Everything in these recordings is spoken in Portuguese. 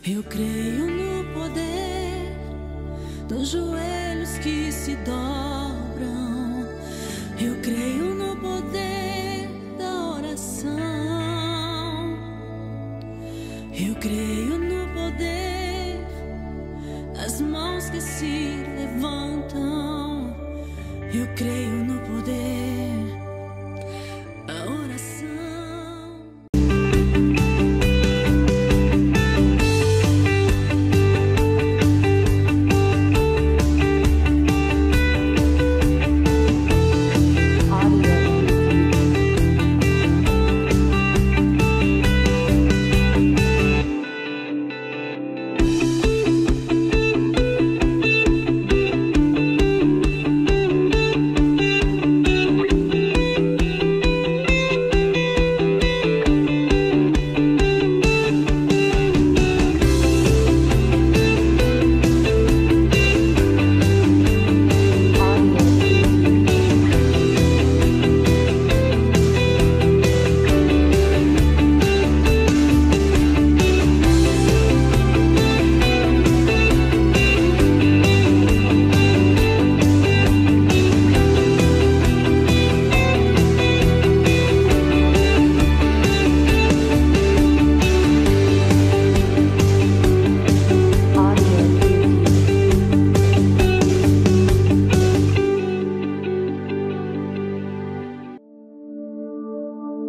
Eu creio no poder dos joelhos que se dobram. Eu creio no poder da oração. Eu creio no poder das mãos que se levantam. Eu creio no poder da oração.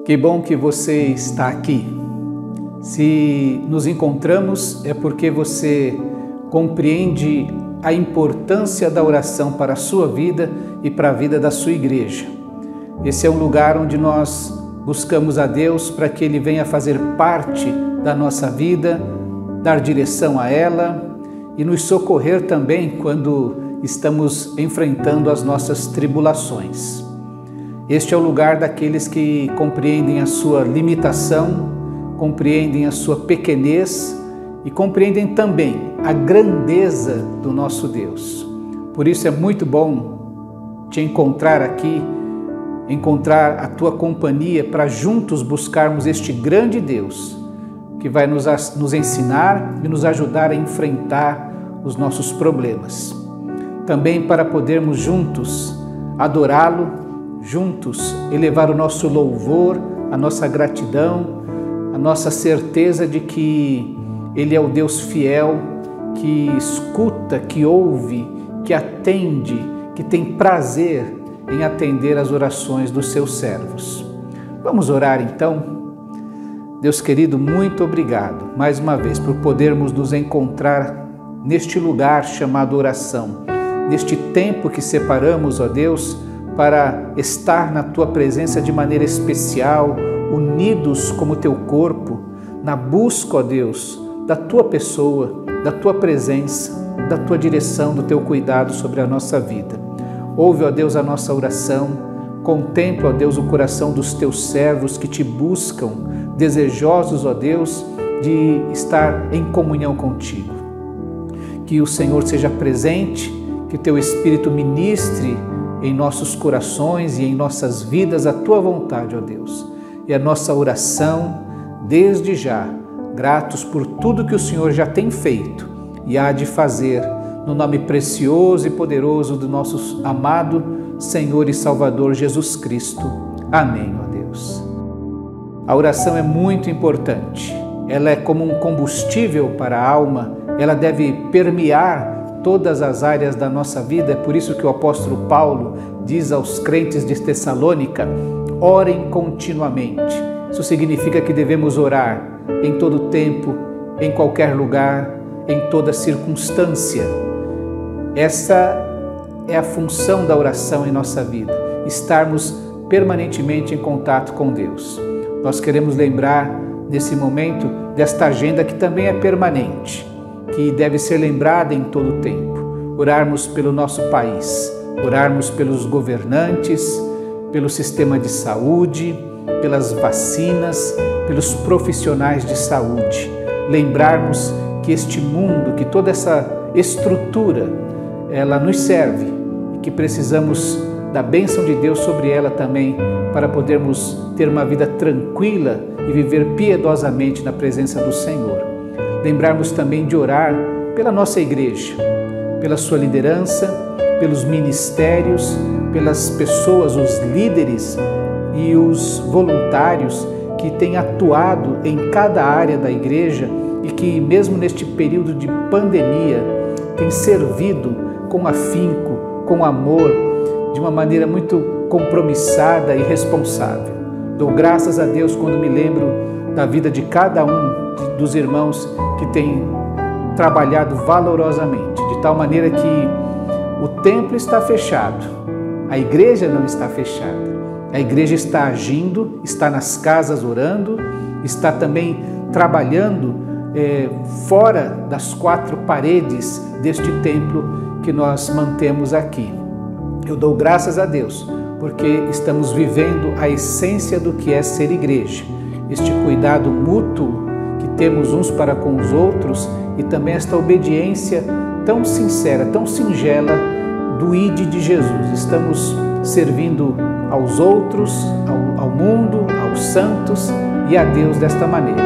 Que bom que você está aqui. Se nos encontramos é porque você compreende a importância da oração para a sua vida e para a vida da sua igreja. Esse é um lugar onde nós buscamos a Deus para que Ele venha fazer parte da nossa vida, dar direção a ela e nos socorrer também quando estamos enfrentando as nossas tribulações. Este é o lugar daqueles que compreendem a sua limitação, compreendem a sua pequenez e compreendem também a grandeza do nosso Deus. Por isso é muito bom te encontrar aqui, encontrar a tua companhia para juntos buscarmos este grande Deus que vai nos ensinar e nos ajudar a enfrentar os nossos problemas. Também para podermos juntos adorá-lo, juntos elevar o nosso louvor, a nossa gratidão, a nossa certeza de que Ele é o Deus fiel, que escuta, que ouve, que atende, que tem prazer em atender as orações dos seus servos. Vamos orar então? Deus querido, muito obrigado mais uma vez por podermos nos encontrar neste lugar chamado oração, neste tempo que separamos, ó Deus, para estar na Tua presença de maneira especial, unidos como Teu corpo, na busca, ó Deus, da Tua pessoa, da Tua presença, da Tua direção, do Teu cuidado sobre a nossa vida. Ouve, ó Deus, a nossa oração, contempla, ó Deus, o coração dos Teus servos que Te buscam, desejosos, ó Deus, de estar em comunhão contigo. Que o Senhor seja presente, que Teu Espírito ministre em nossos corações e em nossas vidas a Tua vontade, ó Deus. E a nossa oração, desde já, gratos por tudo que o Senhor já tem feito e há de fazer, no nome precioso e poderoso do nosso amado Senhor e Salvador Jesus Cristo. Amém, ó Deus. A oração é muito importante. Ela é como um combustível para a alma, ela deve permear todas as áreas da nossa vida. É por isso que o apóstolo Paulo diz aos crentes de Tessalônica: orem continuamente. Isso significa que devemos orar em todo tempo, em qualquer lugar, em toda circunstância. Essa é a função da oração em nossa vida, estarmos permanentemente em contato com Deus. Nós queremos lembrar nesse momento desta agenda que também é permanente, que deve ser lembrada em todo o tempo. Orarmos pelo nosso país, orarmos pelos governantes, pelo sistema de saúde, pelas vacinas, pelos profissionais de saúde. Lembrarmos que este mundo, que toda essa estrutura, ela nos serve e que precisamos da bênção de Deus sobre ela também para podermos ter uma vida tranquila e viver piedosamente na presença do Senhor. lembrarmos também de orar pela nossa igreja, pela sua liderança, pelos ministérios, pelas pessoas, os líderes e os voluntários que têm atuado em cada área da igreja e que, mesmo neste período de pandemia, têm servido com afinco, com amor, de uma maneira muito compromissada e responsável. Dou graças a Deus quando me lembro da vida de cada um dos irmãos que tem trabalhado valorosamente, de tal maneira que o templo está fechado, a igreja não está fechada. A igreja está agindo, está nas casas orando, está também trabalhando fora das quatro paredes deste templo que nós mantemos aqui. Eu dou graças a Deus, porque estamos vivendo a essência do que é ser igreja, este cuidado mútuo que temos uns para com os outros e também esta obediência tão sincera, tão singela do ID de Jesus. Estamos servindo aos outros, ao mundo, aos santos e a Deus desta maneira.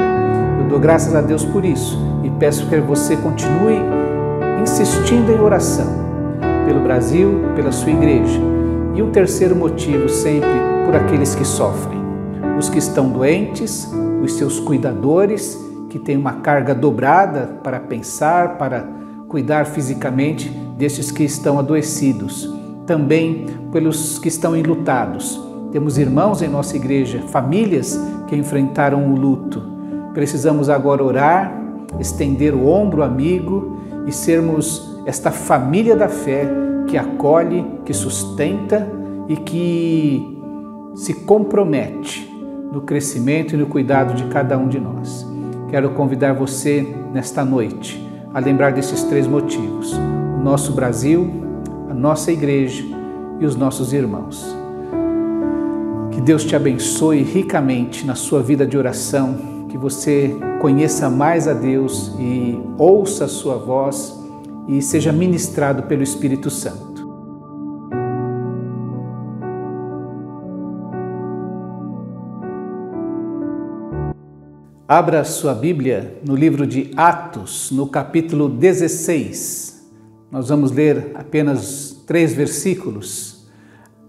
Eu dou graças a Deus por isso e peço que você continue insistindo em oração pelo Brasil, pela sua igreja. E um terceiro motivo sempre por aqueles que sofrem, os que estão doentes, os seus cuidadores, que têm uma carga dobrada para pensar, para cuidar fisicamente destes que estão adoecidos. Também pelos que estão enlutados. Temos irmãos em nossa igreja, famílias que enfrentaram o luto. Precisamos agora orar, estender o ombro amigo e sermos esta família da fé que acolhe, que sustenta e que se compromete no crescimento e no cuidado de cada um de nós. Quero convidar você nesta noite a lembrar desses três motivos: o nosso Brasil, a nossa igreja e os nossos irmãos. Que Deus te abençoe ricamente na sua vida de oração, que você conheça mais a Deus e ouça a sua voz e seja ministrado pelo Espírito Santo. Abra sua Bíblia no livro de Atos, no capítulo 16. Nós vamos ler apenas 3 versículos.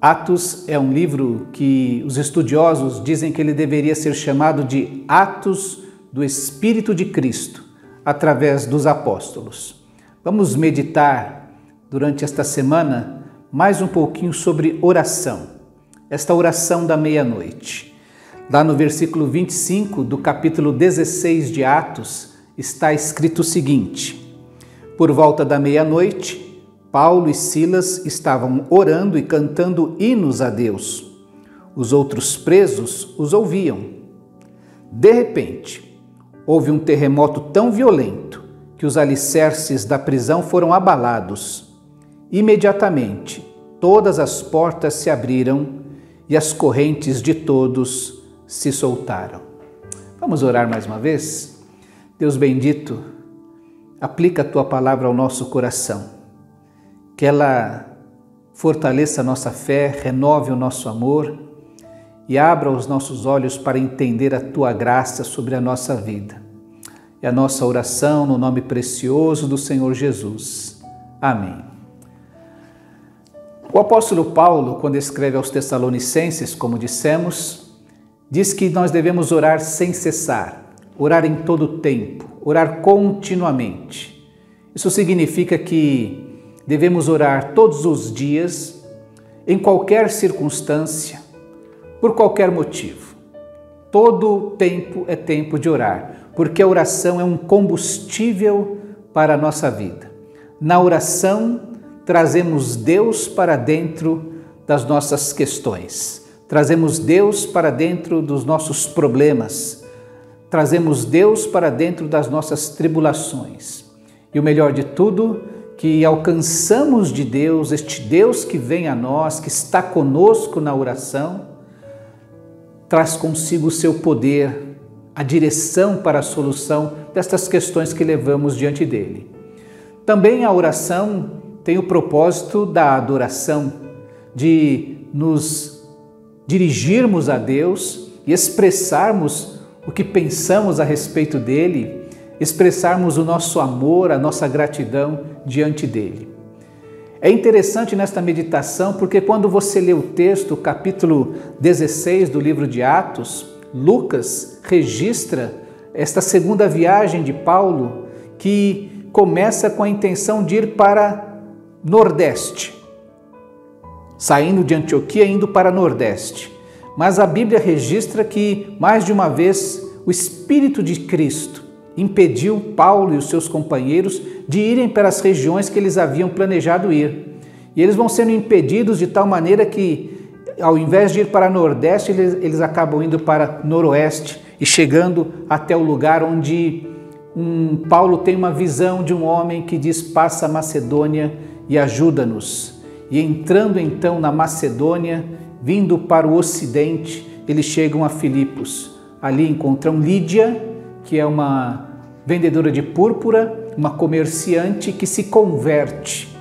Atos é um livro que os estudiosos dizem que ele deveria ser chamado de Atos do Espírito de Cristo, através dos apóstolos. Vamos meditar durante esta semana mais um pouquinho sobre oração, esta oração da meia-noite. Lá no versículo 25 do capítulo 16 de Atos está escrito o seguinte: por volta da meia-noite, Paulo e Silas estavam orando e cantando hinos a Deus. Os outros presos os ouviam. De repente, houve um terremoto tão violento que os alicerces da prisão foram abalados. Imediatamente, todas as portas se abriram e as correntes de todos se soltaram. Vamos orar mais uma vez? Deus bendito, aplica a Tua palavra ao nosso coração. Que ela fortaleça a nossa fé, renove o nosso amor e abra os nossos olhos para entender a Tua graça sobre a nossa vida. É a nossa oração no nome precioso do Senhor Jesus. Amém. O apóstolo Paulo, quando escreve aos Tessalonicenses, como dissemos, diz que nós devemos orar sem cessar, orar em todo o tempo, orar continuamente. Isso significa que devemos orar todos os dias, em qualquer circunstância, por qualquer motivo. Todo tempo é tempo de orar, porque a oração é um combustível para a nossa vida. Na oração, trazemos Deus para dentro das nossas questões, trazemos Deus para dentro dos nossos problemas, trazemos Deus para dentro das nossas tribulações. E o melhor de tudo, que alcançamos de Deus, este Deus que vem a nós, que está conosco na oração, traz consigo o seu poder, a direção para a solução destas questões que levamos diante dele. Também a oração tem o propósito da adoração, de nos dirigirmos a Deus e expressarmos o que pensamos a respeito dele, expressarmos o nosso amor, a nossa gratidão diante dele. É interessante nesta meditação porque quando você lê o texto, capítulo 16 do livro de Atos, Lucas registra esta segunda viagem de Paulo, que começa com a intenção de ir para Nordeste, saindo de Antioquia indo para Nordeste. Mas a Bíblia registra que mais de uma vez o Espírito de Cristo impediu Paulo e os seus companheiros de irem para as regiões que eles haviam planejado ir. E eles vão sendo impedidos de tal maneira que, ao invés de ir para Nordeste, eles acabam indo para Noroeste e chegando até o lugar onde Paulo tem uma visão de um homem que diz: passa a Macedônia e ajuda-nos. E entrando então na Macedônia, vindo para o Ocidente, eles chegam a Filipos. Ali encontram Lídia, que é uma vendedora de púrpura, uma comerciante que se converte.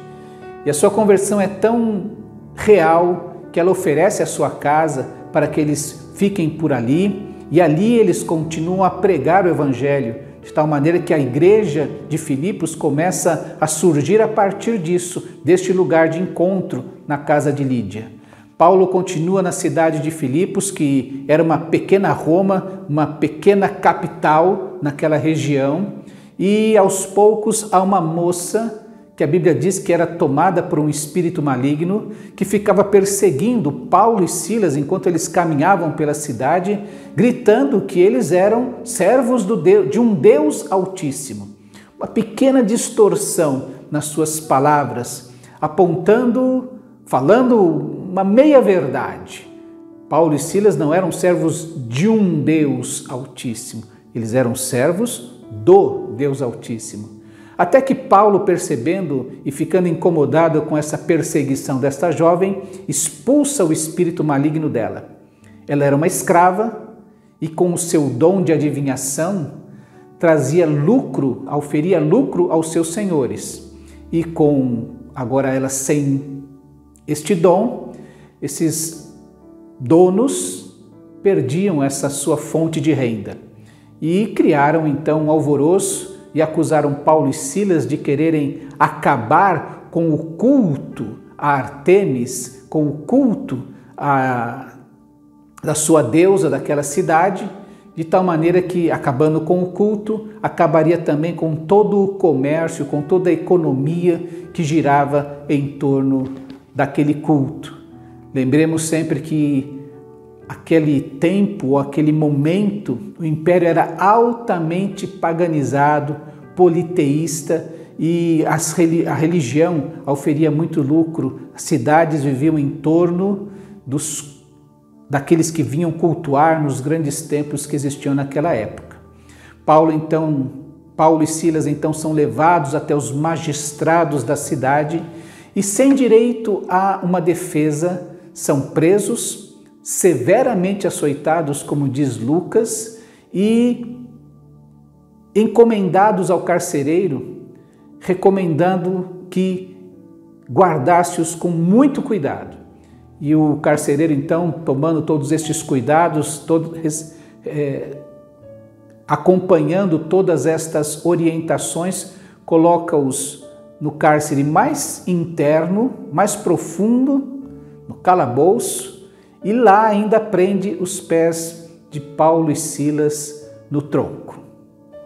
E a sua conversão é tão real que ela oferece a sua casa para que eles fiquem por ali, e ali eles continuam a pregar o Evangelho, de tal maneira que a igreja de Filipos começa a surgir a partir disso, deste lugar de encontro na casa de Lídia. Paulo continua na cidade de Filipos, que era uma pequena Roma, uma pequena capital naquela região, e aos poucos há uma moça que a Bíblia diz que era tomada por um espírito maligno, que ficava perseguindo Paulo e Silas enquanto eles caminhavam pela cidade, gritando que eles eram servos de um Deus Altíssimo. Uma pequena distorção nas suas palavras, falando uma meia-verdade. Paulo e Silas não eram servos de um Deus Altíssimo, eles eram servos do Deus Altíssimo. Até que Paulo, percebendo e ficando incomodado com essa perseguição desta jovem, expulsa o espírito maligno dela. Ela era uma escrava e, com o seu dom de adivinhação, oferia lucro aos seus senhores. E agora ela sem este dom, esses donos perdiam essa sua fonte de renda e criaram então um alvoroço e acusaram Paulo e Silas de quererem acabar com o culto a Artemis, com o culto da sua deusa daquela cidade, de tal maneira que, acabando com o culto, acabaria também com todo o comércio, com toda a economia que girava em torno daquele culto. Lembremos sempre que aquele tempo, aquele momento, o império era altamente paganizado, politeísta, e a religião oferia muito lucro. As cidades viviam em torno daqueles que vinham cultuar nos grandes templos que existiam naquela época. Paulo e Silas então são levados até os magistrados da cidade e, sem direito a uma defesa, são presos, severamente açoitados, como diz Lucas, e encomendados ao carcereiro, recomendando que guardasse-os com muito cuidado. E o carcereiro, então, tomando todos estes cuidados, acompanhando todas estas orientações, coloca-os no cárcere mais interno, mais profundo, no calabouço, e lá ainda prende os pés de Paulo e Silas no tronco.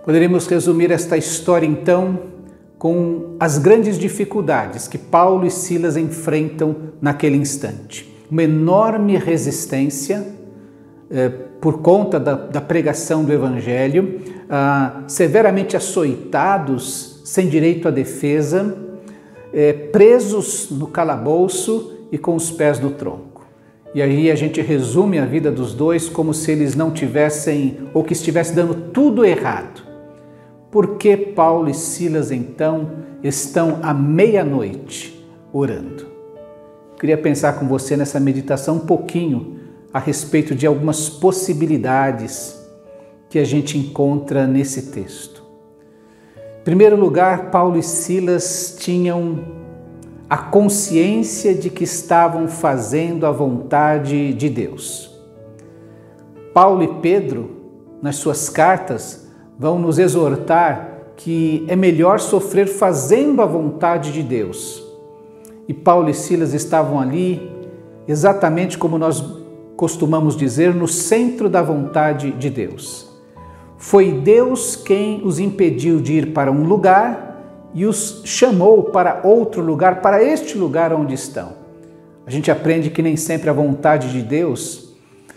Poderíamos resumir esta história, então, com as grandes dificuldades que Paulo e Silas enfrentam naquele instante. Uma enorme resistência por conta da pregação do Evangelho, severamente açoitados, sem direito à defesa, presos no calabouço e com os pés no tronco. E aí a gente resume a vida dos dois como se eles não tivessem, ou que estivessem dando tudo errado. Por que Paulo e Silas, então, estão à meia-noite orando? Queria pensar com você nessa meditação um pouquinho a respeito de algumas possibilidades que a gente encontra nesse texto. Em primeiro lugar, Paulo e Silas tinham a consciência de que estavam fazendo a vontade de Deus. Paulo e Pedro, nas suas cartas, vão nos exortar que é melhor sofrer fazendo a vontade de Deus. E Paulo e Silas estavam ali, exatamente como nós costumamos dizer, no centro da vontade de Deus. Foi Deus quem os impediu de ir para um lugar e os chamou para outro lugar, para este lugar onde estão. A gente aprende que nem sempre a vontade de Deus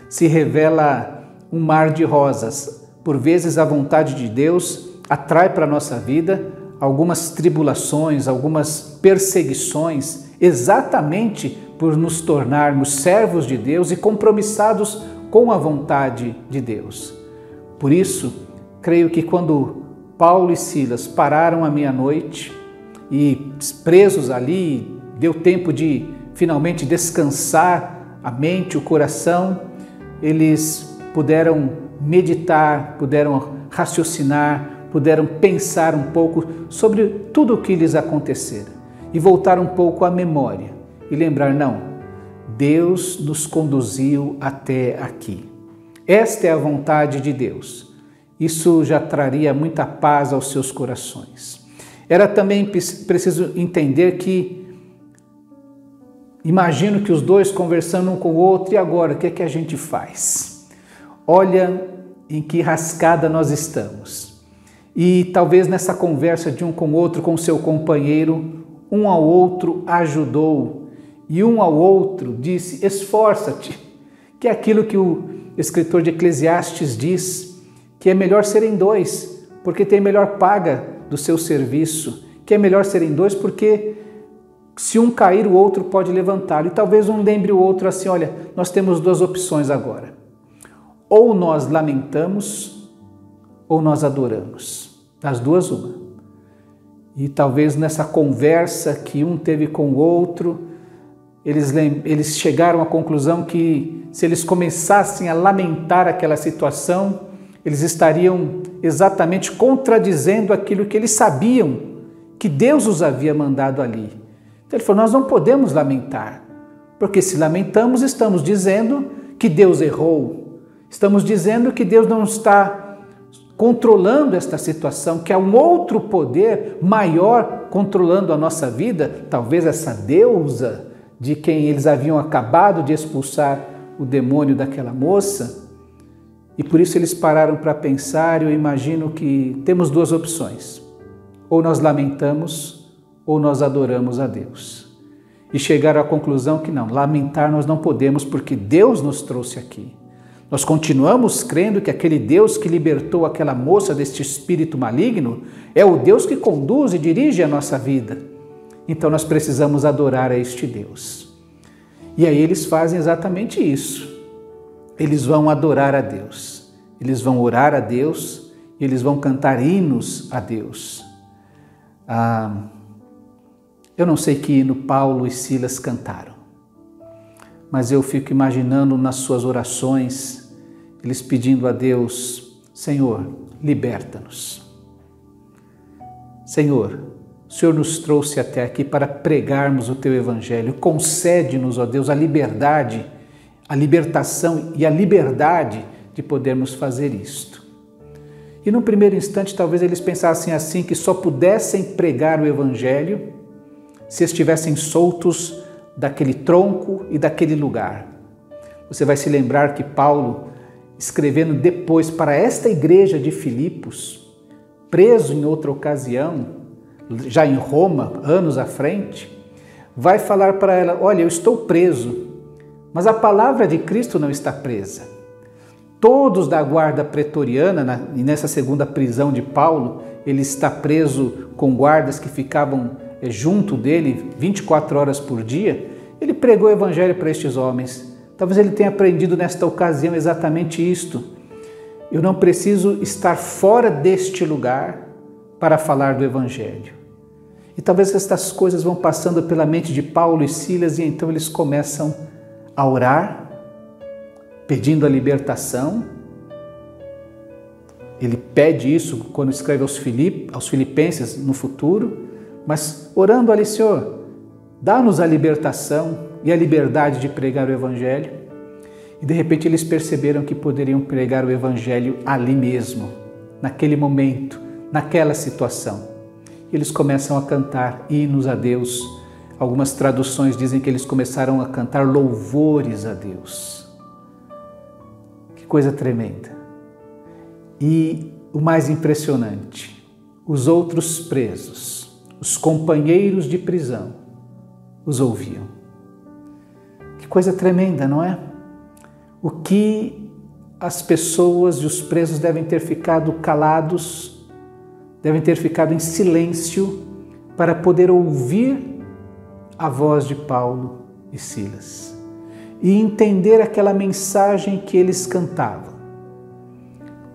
se revela um mar de rosas. Por vezes a vontade de Deus atrai para a nossa vida algumas tribulações, algumas perseguições, exatamente por nos tornarmos servos de Deus e compromissados com a vontade de Deus. Por isso, creio que quando Paulo e Silas pararam à meia-noite e presos ali, deu tempo de finalmente descansar a mente, o coração, eles puderam meditar, puderam raciocinar, puderam pensar um pouco sobre tudo o que lhes acontecera e voltar um pouco à memória e lembrar, não, Deus nos conduziu até aqui. Esta é a vontade de Deus. Isso já traria muita paz aos seus corações. Era também preciso entender que, imagino que os dois conversando um com o outro, e agora, o que é que a gente faz? Olha em que rascada nós estamos. E talvez nessa conversa de um com o outro, com o seu companheiro, um ao outro ajudou e um ao outro disse, esforça-te, que é aquilo que o escritor de Eclesiastes diz, que é melhor serem dois, porque tem melhor paga do seu serviço, que é melhor serem dois porque se um cair, o outro pode levantá-lo. E talvez um lembre o outro assim, olha, nós temos duas opções agora, ou nós lamentamos ou nós adoramos. Das duas, uma. E talvez nessa conversa que um teve com o outro, eles chegaram à conclusão que se eles começassem a lamentar aquela situação, eles estariam exatamente contradizendo aquilo que eles sabiam que Deus os havia mandado ali. Então ele falou, nós não podemos lamentar, porque se lamentamos estamos dizendo que Deus errou, estamos dizendo que Deus não está controlando esta situação, que há um outro poder maior controlando a nossa vida, talvez essa deusa de quem eles haviam acabado de expulsar o demônio daquela moça, e por isso eles pararam para pensar. Eu imagino que temos duas opções, ou nós lamentamos ou nós adoramos a Deus, e chegaram à conclusão que não, lamentar nós não podemos porque Deus nos trouxe aqui. Nós continuamos crendo que aquele Deus que libertou aquela moça deste espírito maligno é o Deus que conduz e dirige a nossa vida. Então nós precisamos adorar a este Deus. E aí eles fazem exatamente isso. Eles vão adorar a Deus, eles vão orar a Deus, eles vão cantar hinos a Deus. Eu não sei que hino Paulo e Silas cantaram, mas eu fico imaginando nas suas orações, eles pedindo a Deus, Senhor, liberta-nos. Senhor, o Senhor nos trouxe até aqui para pregarmos o Teu Evangelho. Concede-nos, ó Deus, a liberdade, a libertação e a liberdade de podermos fazer isto. E no primeiro instante, talvez eles pensassem assim, que só pudessem pregar o Evangelho se estivessem soltos daquele tronco e daquele lugar. Você vai se lembrar que Paulo, escrevendo depois para esta igreja de Filipos, preso em outra ocasião, já em Roma, anos à frente, vai falar para ela, olha, eu estou preso, mas a palavra de Cristo não está presa. Todos da guarda pretoriana, e nessa segunda prisão de Paulo, ele está preso com guardas que ficavam junto dele 24 horas por dia. Ele pregou o Evangelho para estes homens. Talvez ele tenha aprendido nesta ocasião exatamente isto. Eu não preciso estar fora deste lugar para falar do Evangelho. E talvez estas coisas vão passando pela mente de Paulo e Silas, e então eles começam a orar, pedindo a libertação. Ele pede isso quando escreve aos Filipenses no futuro, mas orando ali, Senhor, dá-nos a libertação e a liberdade de pregar o Evangelho. E de repente eles perceberam que poderiam pregar o Evangelho ali mesmo, naquele momento, naquela situação. Eles começam a cantar hinos a Deus. Algumas traduções dizem que eles começaram a cantar louvores a Deus. Que coisa tremenda. E o mais impressionante, os outros presos, os companheiros de prisão, os ouviam. Que coisa tremenda, não é? O que as pessoas e os presos devem ter ficado calados, devem ter ficado em silêncio para poder ouvir a voz de Paulo e Silas e entender aquela mensagem que eles cantavam.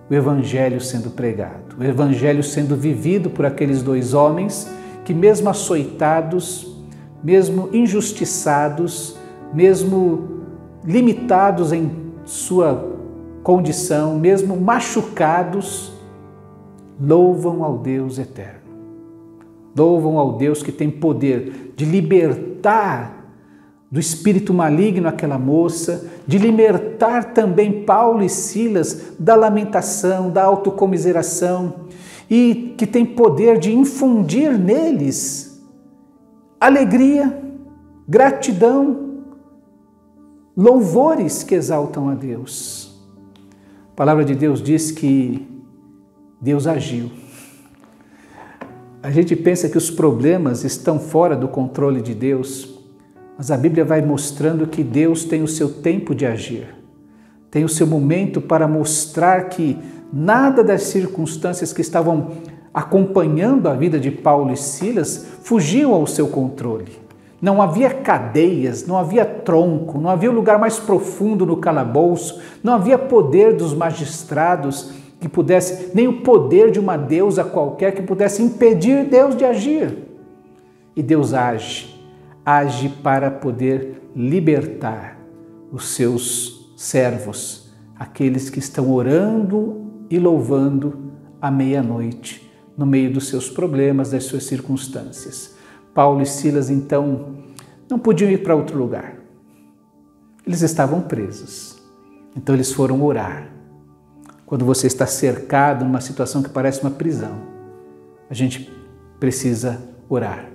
O Evangelho sendo pregado, o Evangelho sendo vivido por aqueles dois homens que, mesmo açoitados, mesmo injustiçados, mesmo limitados em sua condição, mesmo machucados, louvam ao Deus eterno. Louvam ao Deus que tem poder de libertar do espírito maligno aquela moça, de libertar também Paulo e Silas da lamentação, da autocomiseração, e que tem poder de infundir neles alegria, gratidão, louvores que exaltam a Deus. A palavra de Deus diz que Deus agiu. A gente pensa que os problemas estão fora do controle de Deus, mas a Bíblia vai mostrando que Deus tem o seu tempo de agir, tem o seu momento para mostrar que nada das circunstâncias que estavam acompanhando a vida de Paulo e Silas fugiam ao seu controle. Não havia cadeias, não havia tronco, não havia lugar mais profundo no calabouço, não havia poder dos magistrados que pudesse, nem o poder de uma deusa qualquer que pudesse impedir Deus de agir. E Deus age para poder libertar os seus servos, aqueles que estão orando e louvando à meia-noite, no meio dos seus problemas, das suas circunstâncias. Paulo e Silas, então, não podiam ir para outro lugar. Eles estavam presos. Então eles foram orar. Quando você está cercado numa situação que parece uma prisão, a gente precisa orar.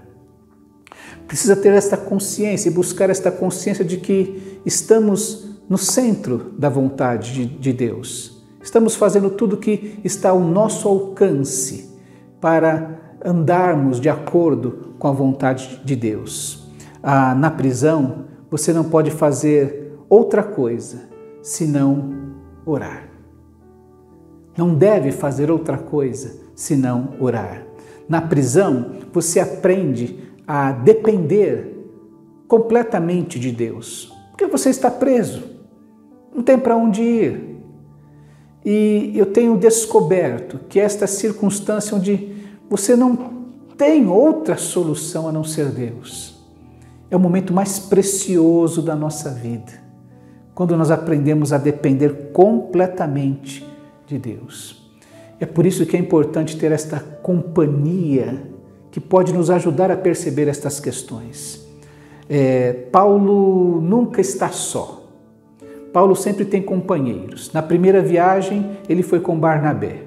Precisa ter esta consciência e buscar esta consciência de que estamos no centro da vontade de Deus. Estamos fazendo tudo o que está ao nosso alcance para andarmos de acordo com a vontade de Deus. Na prisão, você não pode fazer outra coisa senão orar. Não deve fazer outra coisa senão orar. Na prisão, você aprende a depender completamente de Deus, porque você está preso, não tem para onde ir. E eu tenho descoberto que esta circunstância onde você não tem outra solução a não ser Deus, é o momento mais precioso da nossa vida, quando nós aprendemos a depender completamente de Deus. É por isso que é importante ter esta companhia que pode nos ajudar a perceber estas questões. Paulo nunca está só. Paulo sempre tem companheiros. Na primeira viagem, ele foi com Barnabé.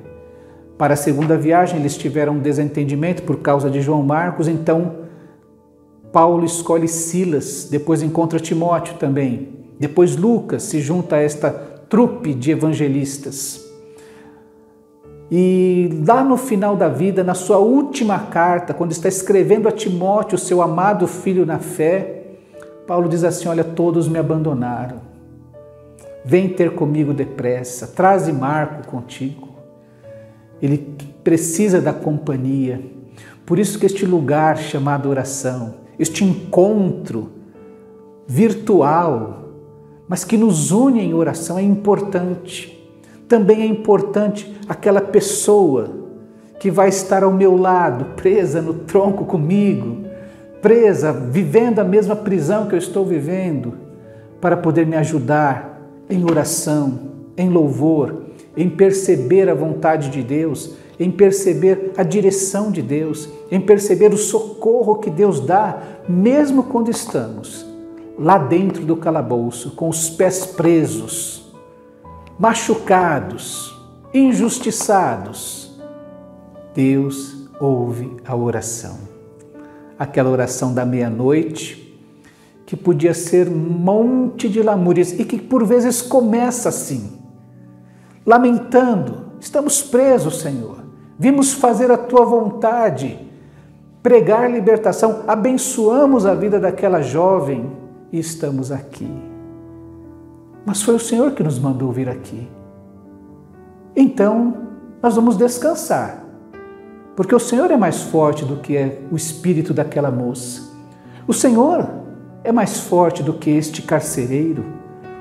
Para a segunda viagem, eles tiveram um desentendimento por causa de João Marcos, então Paulo escolhe Silas, depois encontra Timóteo também. Depois Lucas se junta a esta trupe de evangelistas. E lá no final da vida, na sua última carta, quando está escrevendo a Timóteo, seu amado filho na fé, Paulo diz assim: olha, todos me abandonaram. Vem ter comigo depressa, traze Marco contigo. Ele precisa da companhia. Por isso que este lugar chamado oração, este encontro virtual, mas que nos une em oração, é importante. Também é importante aquela pessoa que vai estar ao meu lado, presa no tronco comigo, presa, vivendo a mesma prisão que eu estou vivendo, para poder me ajudar em oração, em louvor, em perceber a vontade de Deus, em perceber a direção de Deus, em perceber o socorro que Deus dá, mesmo quando estamos lá dentro do calabouço, com os pés presos, machucados, injustiçados, Deus ouve a oração. Aquela oração da meia-noite, que podia ser um monte de lamúrias e que por vezes começa assim, lamentando: estamos presos, Senhor, vimos fazer a Tua vontade, pregar libertação, abençoamos a vida daquela jovem e estamos aqui. Mas foi o Senhor que nos mandou vir aqui. Então, nós vamos descansar, porque o Senhor é mais forte do que é o espírito daquela moça. O Senhor é mais forte do que este carcereiro.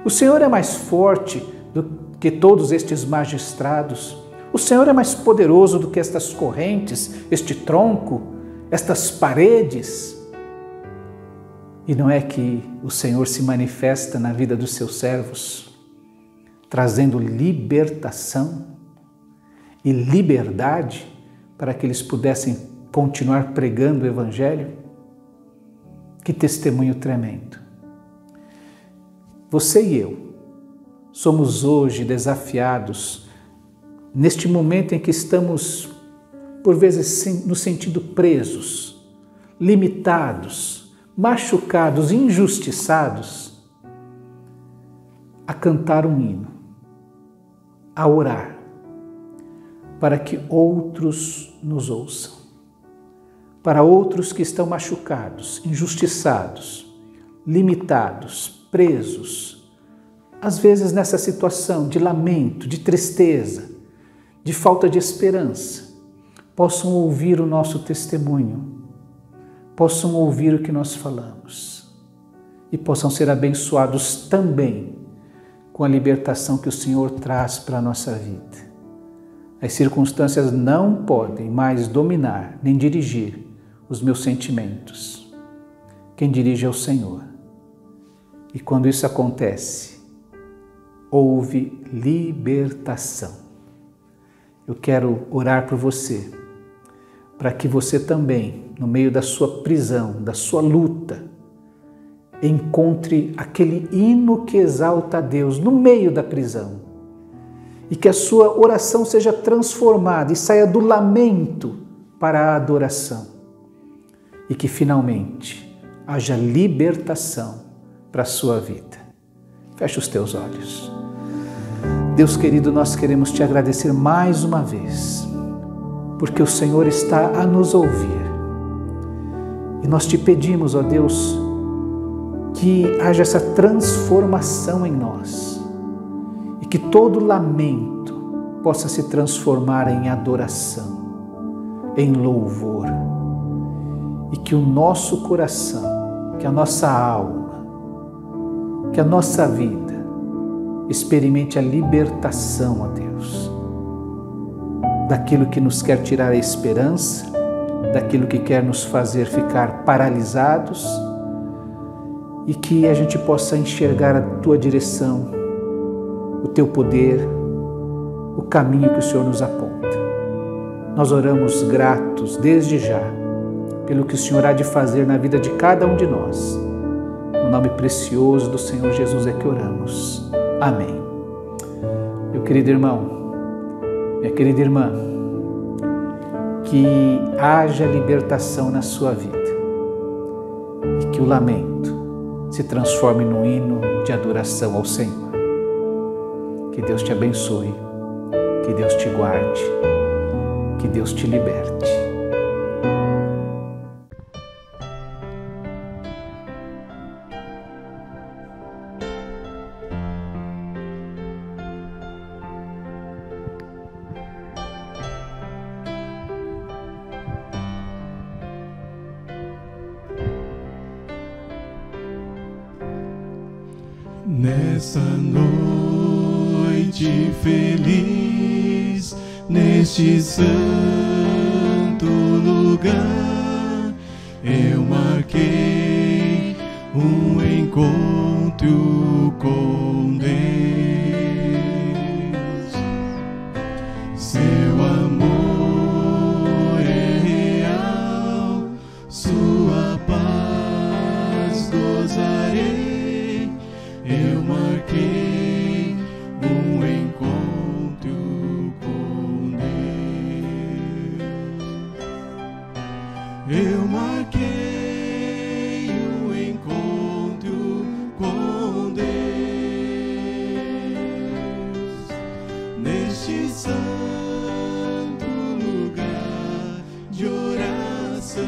O Senhor é mais forte do que todos estes magistrados. O Senhor é mais poderoso do que estas correntes, este tronco, estas paredes. E não é que o Senhor se manifesta na vida dos seus servos, trazendo libertação e liberdade para que eles pudessem continuar pregando o Evangelho? Que testemunho tremendo! Você e eu somos hoje desafiados, neste momento em que estamos, por vezes, no sentido presos, limitados, machucados, injustiçados, a cantar um hino, a orar, para que outros nos ouçam, para outros que estão machucados, injustiçados, limitados, presos, às vezes nessa situação de lamento, de tristeza, de falta de esperança, possam ouvir o nosso testemunho, possam ouvir o que nós falamos e possam ser abençoados também com a libertação que o Senhor traz para a nossa vida. As circunstâncias não podem mais dominar nem dirigir os meus sentimentos. Quem dirige é o Senhor. E quando isso acontece, houve libertação. Eu quero orar por você, para que você também, no meio da sua prisão, da sua luta, encontre aquele hino que exalta a Deus no meio da prisão. E que a sua oração seja transformada e saia do lamento para a adoração. E que finalmente haja libertação para a sua vida. Feche os teus olhos. Deus querido, nós queremos te agradecer mais uma vez, porque o Senhor está a nos ouvir. E nós te pedimos, ó Deus, que haja essa transformação em nós. E que todo lamento possa se transformar em adoração, em louvor. E que o nosso coração, que a nossa alma, que a nossa vida experimente a libertação, ó Deus, daquilo que nos quer tirar a esperança, daquilo que quer nos fazer ficar paralisados e que a gente possa enxergar a Tua direção, o Teu poder, o caminho que o Senhor nos aponta. Nós oramos gratos desde já pelo que o Senhor há de fazer na vida de cada um de nós. No nome precioso do Senhor Jesus é que oramos. Amém. Meu querido irmão, minha querida irmã, que haja libertação na sua vida e que o lamento se transforme num hino de adoração ao Senhor. Que Deus te abençoe, que Deus te guarde, que Deus te liberte. Nessa noite feliz, neste santo lugar, eu marquei um encontro com Deus. Seu amor é real, sua paz gozarei. Eu marquei um encontro com Deus. eu marquei o encontro com Deus neste santo lugar de oração,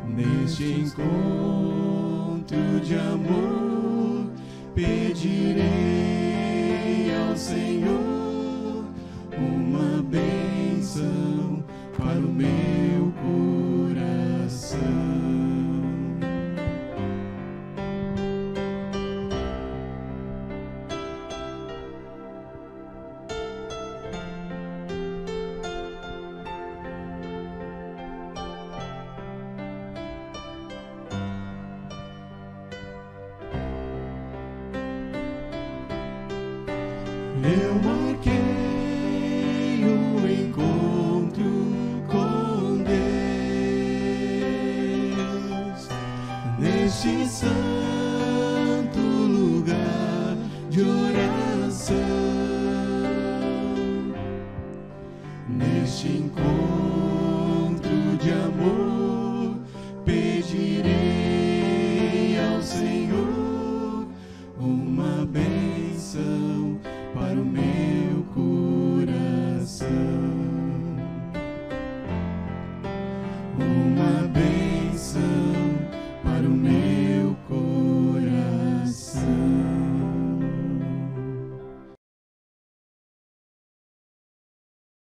neste encontro de amor, pedirei ao Senhor uma bênção para o meu coração. Eu marquei o encontro com Deus neste santo lugar de oração, neste encontro de amor,